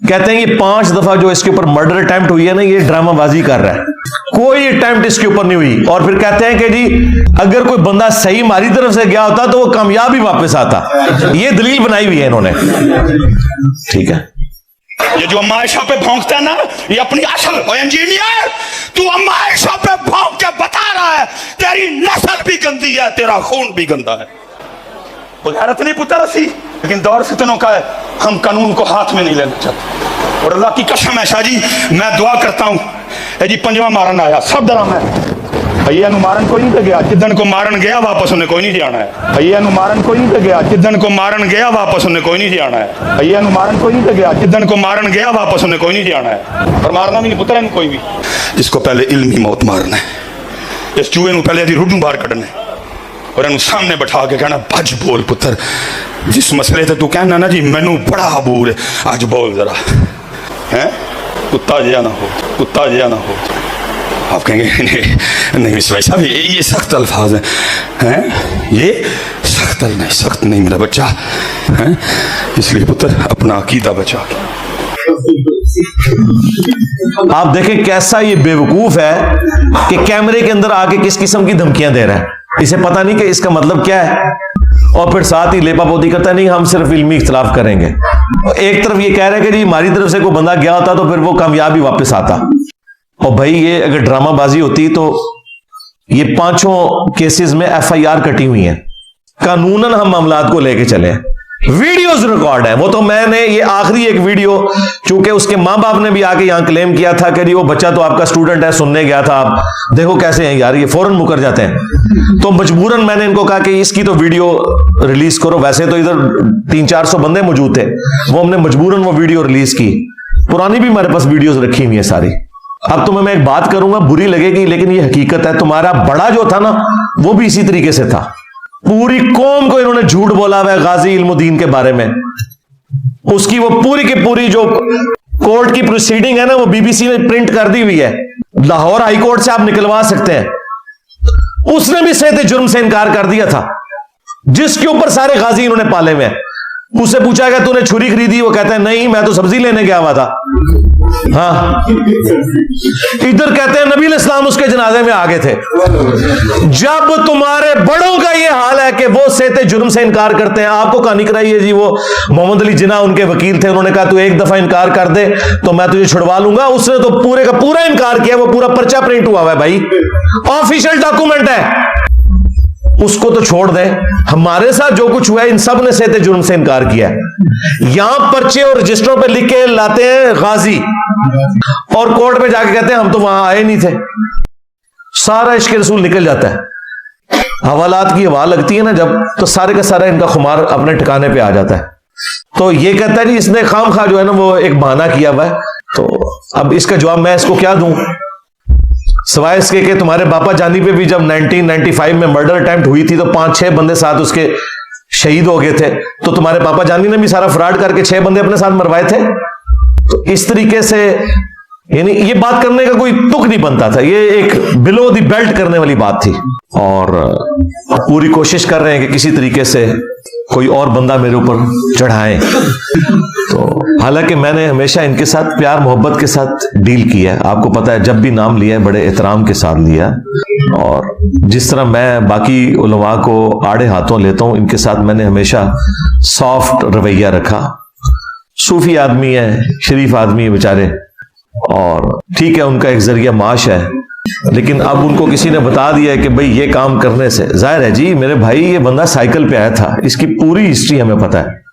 कहते हैं ये 5 दफा जो इसके ऊपर मर्डर अटेम्प्ट हुई है ना, ये ड्रामाबाजी कर रहा है, कोई अटेम्प्ट इसके ऊपर नहीं हुई। और फिर कहते हैं कि जी अगर कोई बंदा सही हमारी तरफ से गया होता तो वो कामयाब ही वापस आता। ये दलील बनाई हुई है इन्होंने। ठीक है, ये जो अम्मा आयशा पे भौंकता है ना, ये अपनी असल। ओ इंजीनियर, तू अम्मा आयशा पे भौंक के बता रहा है तेरी नस्ल भी गंदी है, तेरा खून भी गंदा है। गैरत नहीं पुत्र सी, लेकिन दौर फितनों का है, हम कानून को हाथ में नहीं लेना चाहते। और अल्लाह की कसम है शाह जी, मैं दुआ करता हूं जी 5वां मारन आया, सब डरा मैं भैया मारन कोई नहीं गया, जिदन को मारन गया वापस उन्हें कोई नहीं जाना है। भैया मारन कोई नहीं गया, जिदन को मारन गया वापस उन्हें कोई नहीं जाना है। भैया मारन कोई नहीं गया, जिदन को मारन गया वापस उन्हें कोई नहीं जाना है। और मारना भी नहीं पुत्र है कोई भी, इसको पहले इल्मी मौत मारना है, इस चूहे को पहले रूडू बाहर कढ़ना है और इन्हू सामने बैठा के कहना भज बोल पुत्र, जिस मसले से तू कहना ना जी मैनू बड़ा अबूर है, आज बोल जरा है, कुत्ता जिया ना हो, कुत्ता जिया ना हो। आप कहेंगे नहीं मिस भाई साहब ये सख्त अल्फाज हैं, ये सख्त नहीं, सख्त नहीं मेरा बच्चा है, इसलिए पुत्र अपना अकीदा बचा के। आप देखें कैसा ये बेवकूफ है कि कैमरे के अंदर आके किस किस्म की धमकियां दे रहा है, इसे पता नहीं कि इसका मतलब क्या है, और फिर साथ ही लेपापोती करता नहीं हम सिर्फ इल्मी इख्तलाफ करेंगे। एक तरफ ये कह रहे हैं कि जी हमारी तरफ से कोई बंदा गया होता तो फिर वो कामयाबी वापस आता। और भाई ये अगर ड्रामाबाजी होती तो ये 5 केसेस में FIR कटी हुई है, कानूनन हम मामलात को लेके चले, वीडियोस रिकॉर्ड है। वो तो मैंने ये आखिरी एक वीडियो, चूंकि उसके मां बाप ने भी आके यहां क्लेम किया था कि वो बच्चा तो आपका स्टूडेंट है, सुनने गया था, आप देखो कैसे हैं यार, ये फौरन मुकर जाते हैं। तो मजबूरन मैंने इनको कहा कि इसकी तो वीडियो रिलीज करो। वैसे तो इधर 300-400 बंदे मौजूद थे, वो हमने मजबूरन वो वीडियो रिलीज की। पुरानी भी हमारे पास वीडियोस रखी हुई है सारी। अब तुम्हें मैं एक बात करूंगा, बुरी लगेगी लेकिन ये हकीकत है। तुम्हारा बड़ा जो था ना वो भी इसी तरीके से था, पूरी कौम को इन्होंने झूठ बोला हुआ है गाजी इल्मुद्दीन के बारे में। उसकी वो पूरी की पूरी जो कोर्ट की प्रोसीडिंग है ना, वो BBC ने प्रिंट कर दी हुई है, लाहौर हाई कोर्ट से आप निकलवा सकते हैं। उसने भी सेहते जुर्म से इनकार कर दिया था, जिसके ऊपर सारे गाजी इन्होंने पाले हुए हैं। उससे पूछा गया तूने छुरी खरीदी, वो कहता है नहीं मैं तो सब्जी लेने गया हुआ था। हाँ, इधर कहते हैं नबी इस्लाम उसके जनाजे में आगे थे। जब तुम्हारे बड़ों का ये हाल है कि वो सेहते जुर्म से इनकार करते हैं, आपको कहानी कराइए जी, वो मोहम्मद अली जिन्ना उनके वकील थे, उन्होंने कहा तू एक दफा इनकार कर दे तो मैं तुझे छुड़वा लूंगा। उसने तो पूरे का पूरा इनकार किया, वो पूरा पर्चा प्रिंट हुआ है भाई, ऑफिशियल डॉक्यूमेंट है। उसको तो छोड़ दें, हमारे साथ जो कुछ हुआ है इन सब ने सेहते जुर्म से इनकार किया है। यहां पर्चे और रजिस्टरों पे लिख के लाते हैं गाजी, और कोर्ट में जाके कहते हैं हम तो वहां आए नहीं थे। सारा इश्क रसूल निकल जाता है। हवालात की हवा लगती है ना जब, तो सारे का सारा इनका खुमार अपने ठिकाने पे आ जाता है। तो ये कहता है जी इसने खामखा जो है ना वो एक बहाना किया हुआ है। तो अब इसका जवाब मैं इसको क्या दूं, सिवाय इसके कि तुम्हारे बापा जानी पे भी जब 1995 में मर्डर अटेम्प्ट हुई थी तो 5-6 बंदे साथ उसके शहीद हो गए थे। तो तुम्हारे पापा जानी ने भी सारा फ्रॉड करके 6 बंदे अपने साथ मरवाए थे। तो इस तरीके से यानी ये बात करने का कोई तुक नहीं बनता था, ये एक बिलो द बेल्ट करने वाली बात थी। और पूरी कोशिश कर रहे हैं कि किसी तरीके से कोई और बंदा मेरे ऊपर चढ़ाए। तो हालांकि मैंने हमेशा इनके साथ प्यार मोहब्बत के साथ डील किया है, आपको पता है, जब भी नाम लिया है बड़े एहतराम के साथ लिया। और जिस तरह मैं बाकी उलमा को आड़े हाथों लेता हूं, इनके साथ मैंने हमेशा सॉफ्ट रवैया रखा। सूफी आदमी है, शरीफ आदमी है बेचारे, और ठीक है उनका एक जरिया माश है, लेकिन अब उनको किसी ने बता दिया है कि भाई ये काम करने से, जाहिर है जी मेरे भाई ये बंदा साइकिल पे आया था, इसकी पूरी हिस्ट्री हमें पता है।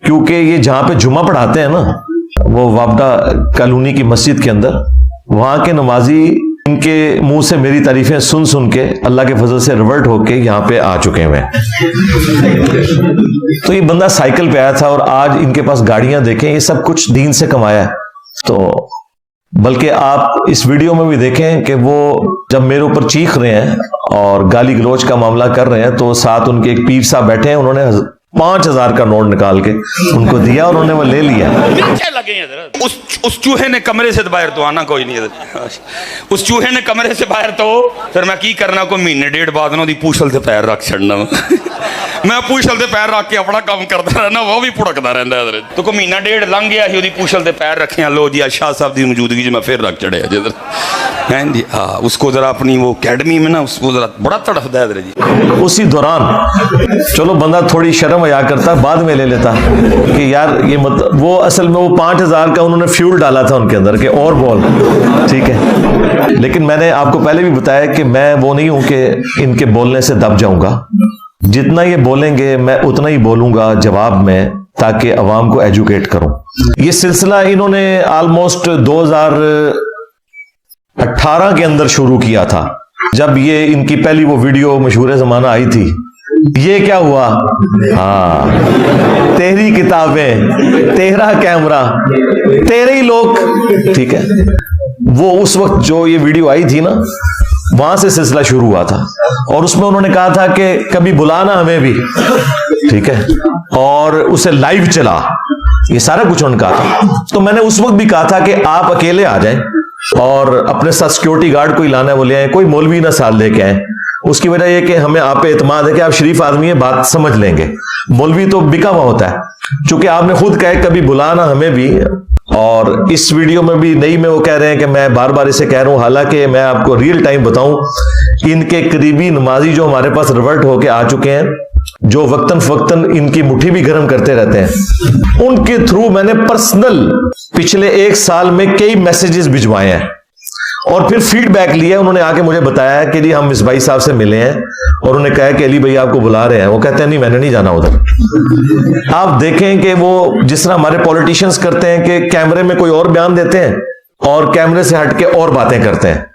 क्योंकि ये जहां पे जुमा पढ़ाते हैं ना, वो वापडा कॉलोनी की मस्जिद के अंदर, वहां के नमाजी इनके मुंह से मेरी तारीफें सुन सुन के अल्लाह के फजल से रिवर्ट होके यहाँ पे आ चुके हैं। तो ये बंदा साइकिल पे आया था और आज इनके पास गाड़ियां देखें, ये सब कुछ दीन से कमाया है। तो बल्कि आप इस वीडियो में भी देखें कि वो जब मेरे ऊपर चीख रहे हैं और गाली गलोच का मामला कर रहे हैं, तो साथ उनके एक पीर साहब बैठे हैं, उन्होंने 5,000 का नोट निकाल के उनको दिया और उन्होंने वो ले लिया। मिर्चे लगे हैं इधर। उस चूहे ने कमरे से बाहर तो आना कोई नहीं इधर। उस चूहे ने कमरे से बाहर तो फिर मैं की करना, कोई महीने डेढ़ बाद ना पूछल से पैर रख छड़ना। मैं पूछल से पैर रख के अपना काम करता रहना, वो भी भुड़कदा रहता है। तो कोई महीना डेढ़ लंघ गया ही, पूछल से पैर रखे, लो जी शाह साहब की मौजूदगी च मैं फिर रख चढ़िया जिधर हैं जी। हाँ, उसको जरा अपनी वो अकेडमी में ना उसको जरा बड़ा तड़फदा है जी। उसी दौरान चलो बंदा थोड़ी शर्म या करता, बाद में ले लेता कि यार ये मतलब वो असल में वो 5,000 का उन्होंने फ्यूल डाला था उनके अंदर के और बॉल, ठीक है। लेकिन मैंने आपको पहले भी बताया कि मैं वो नहीं हूं कि इनके बोलने से दब जाऊंगा। जितना ये बोलेंगे मैं उतना ही बोलूंगा जवाब में, ताकि अवाम को एजुकेट करूं। ये सिलसिला इन्होंने ऑलमोस्ट 2018 के अंदर शुरू किया था, जब ये इनकी पहली वो वीडियो मशहूर जमाना आई थी। ये क्या हुआ, हाँ, तेरी किताबें, तेरा कैमरा, तेरे ही लोग, ठीक है। वो उस वक्त जो ये वीडियो आई थी ना, वहां से सिलसिला शुरू हुआ था। और उसमें उन्होंने कहा था कि कभी बुलाना हमें भी, ठीक है, और उसे लाइव चला, ये सारा कुछ उन्होंने कहा था। तो मैंने उस वक्त भी कहा था कि आप अकेले आ जाएं और अपने साथ सिक्योरिटी गार्ड कोई लाना है वो ले आए, कोई मौलवी ना साथ लेके आए। उसकी वजह यह कि हमें आप पे एतमाद है कि आप शरीफ आदमी है, बात समझ लेंगे। मौलवी तो बिका हुआ होता है, चूंकि आपने खुद कहा कभी बुलाना हमें भी। और इस वीडियो में भी नहीं में वो कह रहे हैं कि मैं बार बार इसे कह रहा हूं, हालांकि मैं आपको रियल टाइम बताऊं, इनके करीबी नमाजी जो हमारे पास रिवर्ट होके आ चुके हैं, जो वक्तन फक्तन इनकी मुट्ठी भी गर्म करते रहते हैं, उनके थ्रू मैंने पर्सनल पिछले 1 साल में कई मैसेजेस भिजवाए हैं और फिर फीडबैक लिया। उन्होंने आके मुझे बताया कि जी हम मिसबाई साहब से मिले हैं और उन्होंने कहा कि अली भाई आपको बुला रहे हैं। वो कहते हैं नहीं मैंने नहीं जाना उधर। आप देखें कि वो जिस तरह हमारे पॉलिटिशियंस करते हैं कि कैमरे में कोई और बयान देते हैं और कैमरे से हटके और बातें करते हैं।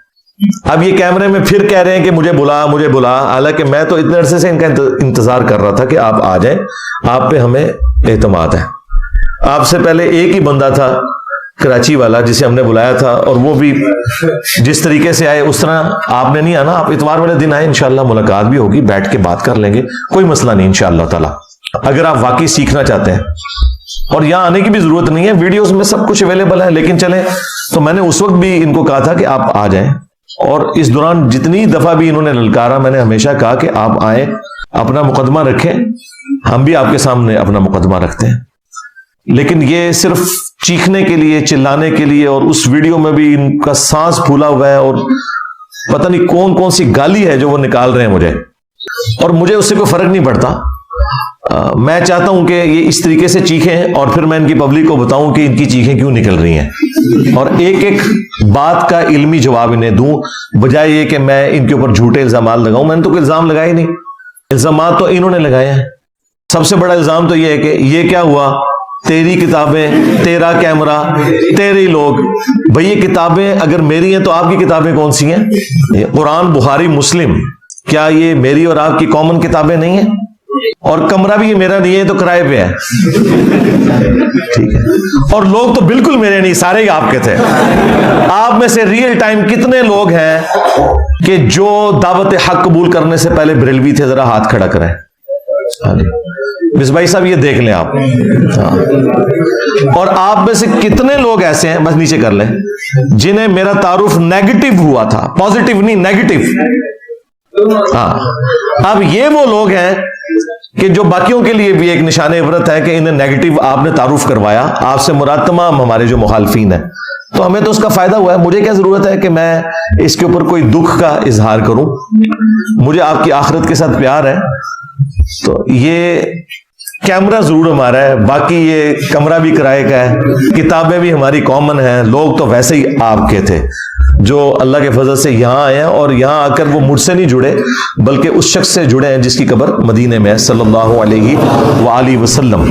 अब ये कैमरे में फिर कह रहे हैं कि मुझे बुला, हालांकि मैं तो इतने अरसे से इनका इंतजार कर रहा था कि आप आ जाएं, आप पे हमें एतमाद है। आपसे पहले एक ही बंदा था कराची वाला जिसे हमने बुलाया था, और वो भी जिस तरीके से आए उस तरह आपने नहीं आना। आप इतवार वाले दिन आए, इंशाल्लाह मुलाकात भी होगी, बैठ के बात कर लेंगे, कोई मसला नहीं इंशाल्लाह ताला, अगर आप वाकई सीखना चाहते हैं। और यहां आने की भी जरूरत नहीं है, वीडियोस में सब कुछ अवेलेबल है। लेकिन चले, तो मैंने उस वक्त भी इनको कहा था कि आप आ जाएं, और इस दौरान जितनी दफा भी इन्होंने ललकारा, मैंने हमेशा कहा कि आप आए, अपना मुकदमा रखें, हम भी आपके सामने अपना मुकदमा रखते हैं। लेकिन ये सिर्फ चीखने के लिए, चिल्लाने के लिए, और उस वीडियो में भी इनका सांस फूला हुआ है और पता नहीं कौन कौन सी गाली है जो वो निकाल रहे हैं मुझे, और मुझे उससे कोई फर्क नहीं पड़ता। मैं चाहता हूं कि ये इस तरीके से चीखें और फिर मैं इनकी पब्लिक को बताऊं कि इनकी चीखें क्यों निकल रही हैं, और एक एक बात का इल्मी जवाब इन्हें दूं, बजाय ये कि मैं इनके ऊपर झूठे इल्जाम लगाऊं। मैंने तो कोई इल्जाम लगाए नहीं, इल्जाम तो इन्होंने लगाए हैं। सबसे बड़ा इल्जाम तो ये है कि ये क्या हुआ, तेरी किताबें, तेरा कैमरा, तेरे ही लोग। भाई ये किताबें अगर मेरी हैं तो आपकी किताबें कौन सी हैं? कुरान, बुखारी, मुस्लिम, क्या ये मेरी और आपकी कॉमन किताबें नहीं है? और कमरा भी ये मेरा नहीं है, तो किराए पे है, ठीक है। और लोग तो बिल्कुल मेरे नहीं, सारे ही आपके थे। आप में से रियल टाइम कितने लोग हैं कि जो दावत हक कबूल करने से पहले बरेलवी थे? जरा हाथ खड़ा करें। मिसबाई साहब ये देख लें आप। हाँ। और आप में से कितने लोग ऐसे हैं, बस नीचे कर लें, जिन्हें मेरा तारुफ नेगेटिव हुआ था, पॉजिटिव नहीं, नेगेटिव। हाँ, अब ये वो लोग हैं कि जो बाकियों के लिए भी एक निशाने इबरत है कि इन्हें नेगेटिव आपने तारुफ करवाया। आपसे मुराद तमाम हमारे जो मुखालफीन हैं, तो हमें तो उसका फायदा हुआ है। मुझे क्या जरूरत है कि मैं इसके ऊपर कोई दुख का इजहार करूं? मुझे आपकी आखिरत के साथ प्यार है। तो ये कैमरा जरूर हमारा है, बाकी ये कमरा भी किराए का है, किताबें भी हमारी कॉमन हैं, लोग तो वैसे ही आपके थे जो अल्लाह के फजल से यहां आए हैं, और यहां आकर वो मुझसे नहीं जुड़े बल्कि उस शख्स से जुड़े हैं जिसकी कब्र मदीने में है, सल्लल्लाहु अलैहि वसल्लम।